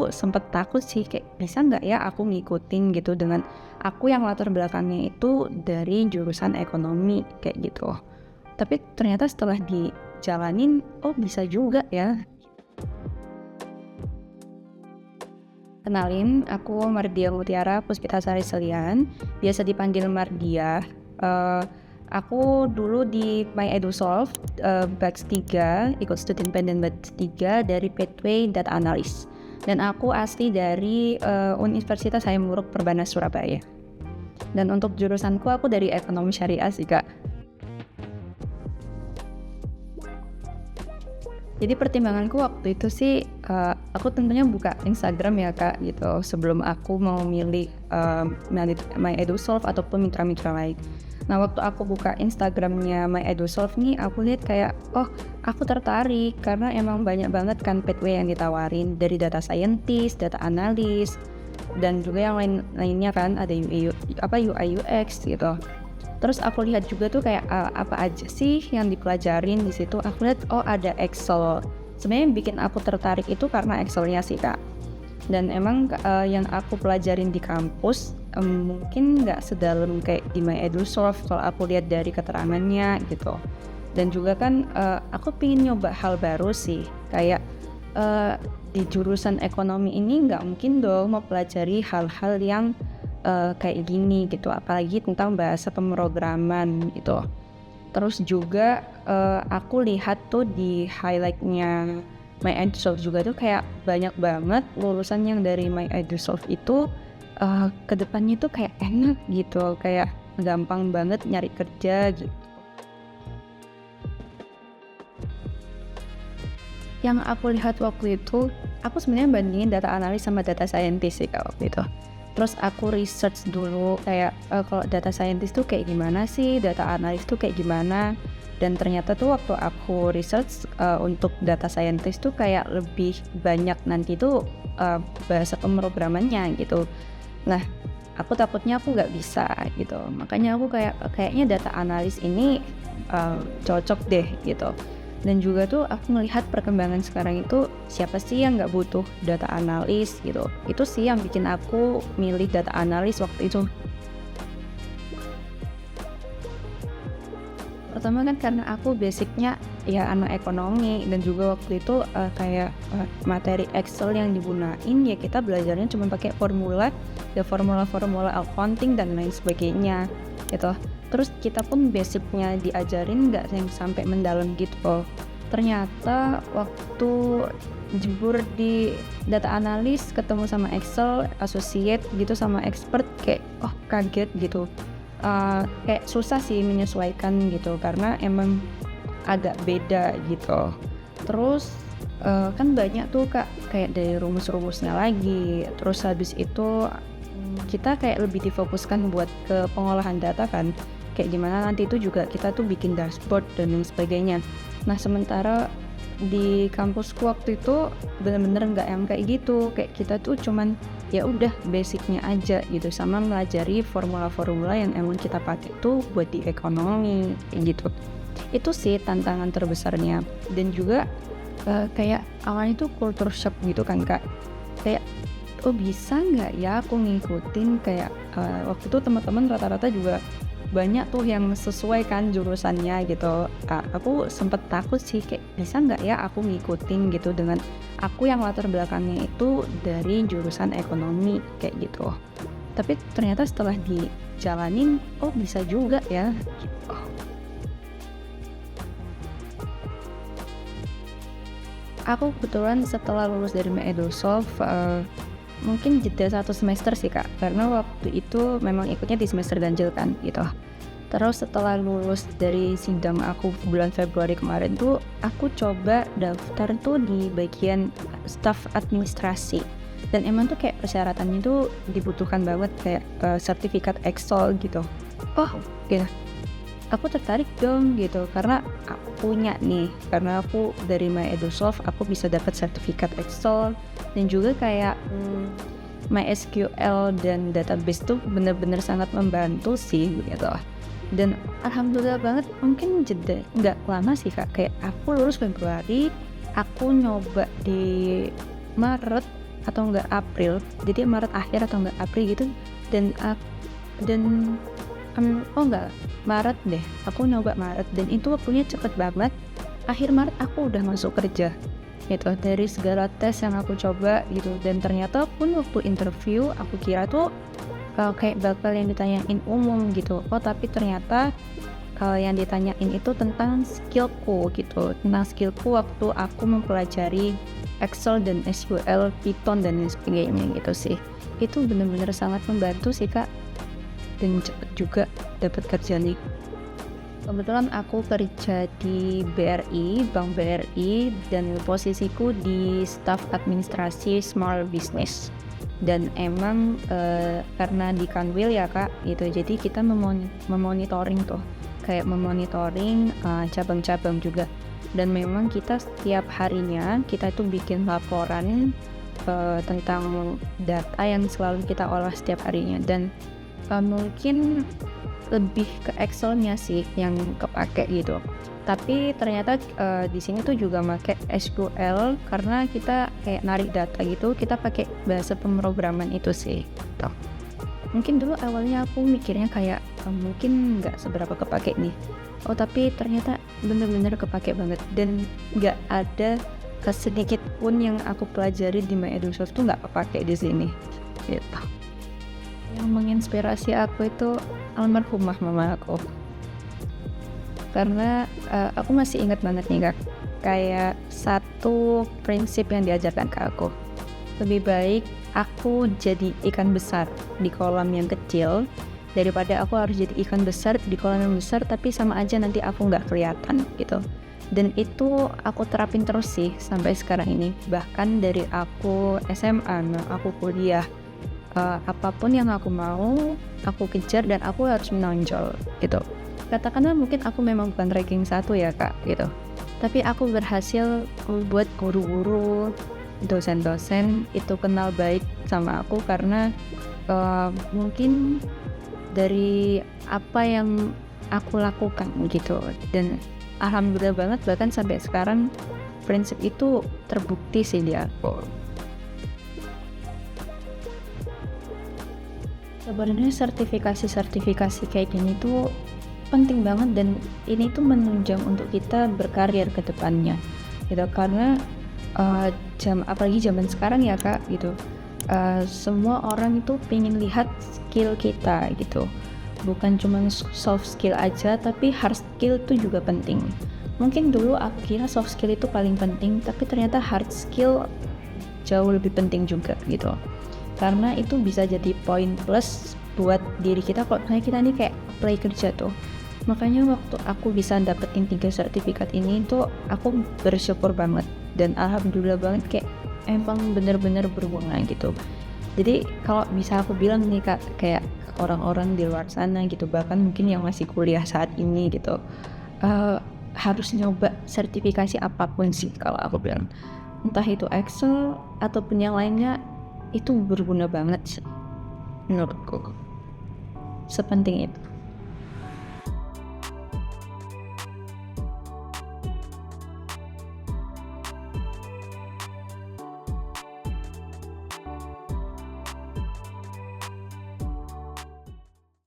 aku sempet takut sih kayak bisa nggak ya aku ngikutin gitu dengan aku yang latar belakangnya itu dari jurusan ekonomi kayak gitu. Tapi ternyata setelah dijalanin, oh bisa juga ya. Kenalin, aku Mardia Mutiara Puspitasari Selian, biasa dipanggil Mardia. Eh, aku dulu di MyEduSolve batch 3, ikut student independent batch 3 dari Pathway Data Analyst. Dan aku asli dari Universitas Hayam Wuruk Perbanas Surabaya. Dan untuk jurusanku aku dari ekonomi syariah sih Kak. Jadi pertimbanganku waktu itu sih, aku tentunya buka Instagram ya Kak gitu, sebelum aku mau milih MyEduSolve ataupun mitra-mitra lain. Nah waktu aku buka Instagramnya MyEduSolve nih, aku lihat kayak, oh aku tertarik karena emang banyak banget kan pathway yang ditawarin dari data scientist, data analyst, dan juga yang lainnya kan ada UI UX gitu. Terus aku lihat juga tuh kayak apa aja sih yang dipelajarin di situ. Aku lihat oh ada Excel. Sebenarnya yang bikin aku tertarik itu karena Excelnya sih Kak. Dan emang yang aku pelajarin di kampus mungkin nggak sedalam kayak di MyEduSolve kalau aku lihat dari keterangannya gitu. Dan juga kan aku pengen nyoba hal baru sih. Kayak di jurusan ekonomi ini nggak mungkin dong mau pelajari hal-hal yang kayak gini gitu, apalagi tentang bahasa pemrograman gitu. Terus juga aku lihat tuh di highlightnya MyEduSolve juga tuh kayak banyak banget lulusan yang dari MyEduSolve itu kedepannya tuh kayak enak gitu, kayak gampang banget nyari kerja gitu. Yang aku lihat waktu itu, aku sebenarnya bandingin data analis sama data scientist sih Kak waktu itu. Terus aku research dulu kayak kalau data scientist tuh kayak gimana sih, data analis tuh kayak gimana. Dan ternyata tuh waktu aku research untuk data scientist tuh kayak lebih banyak nanti tuh bahasa pemrogramannya gitu. Nah aku takutnya aku nggak bisa gitu, makanya aku kayaknya data analis ini cocok deh gitu. Dan juga tuh aku ngelihat perkembangan sekarang itu siapa sih yang nggak butuh data analis gitu. Itu sih yang bikin aku milih data analis waktu itu. Pertama kan karena aku basicnya ya anak ekonomi, dan juga waktu itu kayak materi Excel yang digunain ya kita belajarnya cuma pakai formula, ya formula-formula accounting dan lain sebagainya gitu. Terus kita pun basicnya diajarin nggak yang sampai mendalam gitu. Ternyata waktu jebur di data analis ketemu sama Excel, associate gitu sama expert kayak oh kaget gitu. Kayak susah sih menyesuaikan gitu karena emang agak beda gitu. Terus kan banyak tuh Kak kayak dari rumus-rumusnya lagi. Terus habis itu kita kayak lebih difokuskan buat ke pengolahan data kan, kayak gimana nanti itu juga kita tuh bikin dashboard dan lain sebagainya. Nah sementara di kampusku waktu itu bener-bener nggak yang kayak gitu, kayak kita tuh cuman ya udah basicnya aja gitu, sama melajari formula-formula yang emang kita pakai tuh buat di ekonomi kayak gitu. Itu sih tantangan terbesarnya. Dan juga kayak awalnya tuh culture shock gitu kan Kak, kayak oh bisa nggak ya aku ngikutin kayak waktu itu teman-teman rata-rata juga banyak tuh yang sesuai kan jurusannya gitu. Aku sempet takut sih kayak bisa nggak ya aku ngikutin gitu dengan aku yang latar belakangnya itu dari jurusan ekonomi kayak gitu. Tapi ternyata setelah dijalanin oh bisa juga ya gitu. Aku kebetulan setelah lulus dari MyEduSolve mungkin jeda 1 semester sih Kak, karena waktu itu memang ikutnya di semester ganjil kan gitu. Terus setelah lulus dari sidang aku bulan Februari kemarin tuh aku coba daftar tuh di bagian staf administrasi, dan emang tuh kayak persyaratannya tuh dibutuhkan banget kayak sertifikat Excel gitu. Oh gitu, aku tertarik dong gitu karena aku punya nih, karena aku dari MyEduSolve aku bisa dapat sertifikat Excel, dan juga kayak MySQL dan database tuh bener-bener sangat membantu sih gitu. Dan alhamdulillah banget, mungkin jeda nggak lama sih Kak, kayak aku lulus Februari, aku nyoba di Maret, atau enggak April, jadi Maret akhir atau enggak April gitu. Dan dan oh enggak, Maret deh, aku nyoba Maret dan itu waktunya cepet banget. Akhir Maret aku udah masuk kerja gitu, dari segala tes yang aku coba gitu. Dan ternyata pun waktu interview aku kira tuh kayak bakal yang ditanyain umum gitu, tapi ternyata yang ditanyain itu tentang skillku gitu, tentang skillku waktu aku mempelajari Excel dan SQL, Python dan lain sebagainya gitu sih. Itu benar-benar sangat membantu sih Kak, dan cepet juga dapat kerja nih. Kebetulan aku kerja di BRI, Bank BRI, dan posisiku di staf administrasi small business. Dan emang karena di Kanwil ya Kak gitu, jadi kita memonitoring tuh, kayak memonitoring cabang-cabang juga. Dan memang kita setiap harinya kita itu bikin laporan tentang data yang selalu kita olah setiap harinya. Dan mungkin lebih ke Excelnya sih yang kepake gitu. Tapi ternyata di sini tuh juga pakai SQL karena kita kayak narik data gitu, kita pakai bahasa pemrograman itu sih. Tuh. Mungkin dulu awalnya aku mikirnya kayak mungkin nggak seberapa kepake nih. Tapi ternyata bener-bener kepake banget, dan nggak ada sedikit pun yang aku pelajari di MyEdusoft tuh nggak kepake di sini. Gitu. Yang menginspirasi aku itu almarhumah mama aku, karena aku masih ingat banget nih Kak, kayak satu prinsip yang diajarkan ke aku, lebih baik aku jadi ikan besar di kolam yang kecil daripada aku harus jadi ikan besar di kolam yang besar tapi sama aja nanti aku nggak kelihatan gitu. Dan itu aku terapin terus sih sampai sekarang ini, bahkan dari aku SMA, aku kuliah, apapun yang aku mau aku kejar dan aku harus menonjol gitu. Katakanlah mungkin aku memang bukan ranking 1 ya Kak gitu, tapi aku berhasil membuat guru-guru, dosen-dosen itu kenal baik sama aku karena mungkin dari apa yang aku lakukan gitu. Dan alhamdulillah banget bahkan sampai sekarang prinsip itu terbukti sih di aku. Sebenarnya sertifikasi kayak gini tuh penting banget, dan ini tuh menunjang untuk kita berkarir ke depannya gitu. Karena apalagi zaman sekarang ya Kak gitu, semua orang itu pengen lihat skill kita gitu, bukan cuma soft skill aja tapi hard skill itu juga penting. Mungkin dulu aku kira soft skill itu paling penting, tapi ternyata hard skill jauh lebih penting juga gitu, karena itu bisa jadi poin plus buat diri kita kalau misalnya kita nih kayak apply kerja tuh. Makanya waktu aku bisa dapetin 3 sertifikat ini tuh aku bersyukur banget, dan alhamdulillah banget, kayak emang bener-bener berguna gitu. Jadi kalau bisa aku bilang nih Kak, kayak orang-orang di luar sana gitu, bahkan mungkin yang masih kuliah saat ini gitu, harus nyoba sertifikasi apapun sih kalau aku bilang, entah itu Excel ataupun yang lainnya, itu berguna banget sih menurutku, sepenting itu.